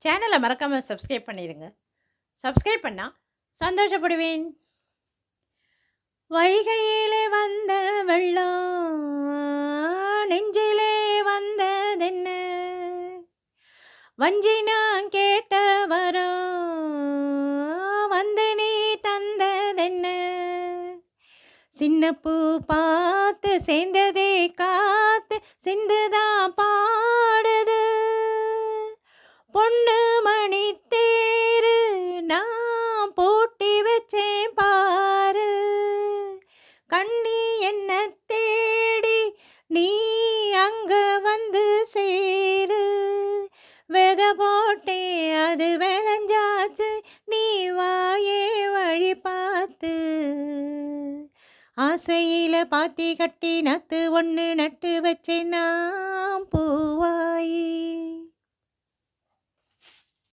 சேனலை மறக்காமல் சப்ஸ்கிரைப் பண்ணிடுங்க. சப்ஸ்கிரைப் பண்ணால் சந்தோஷப்படுவேன். வைகையிலே வந்த வெள்ளம் நெஞ்சிலே வந்ததென்ன, வஞ்சி நான் கேட்ட வரம் வந்து நீ தந்ததென்ன, சின்ன பூ பார்த்து சேர்ந்ததே காத்து சிந்துதான் பாடுது, பொண்ணு மணி தேரு நான் பூட்டி வச்சேன் பாரு, கண்ணி என்ன தேடி நீ அங்க வந்து சேரு, வெத போட்டே அது விளைஞ்சாச்சு நீ வாயே வழி பார்த்து, ஆசையில பாத்தி கட்டி நத்து ஒன்று நட்டு வச்சேன் நான் பூவாயி.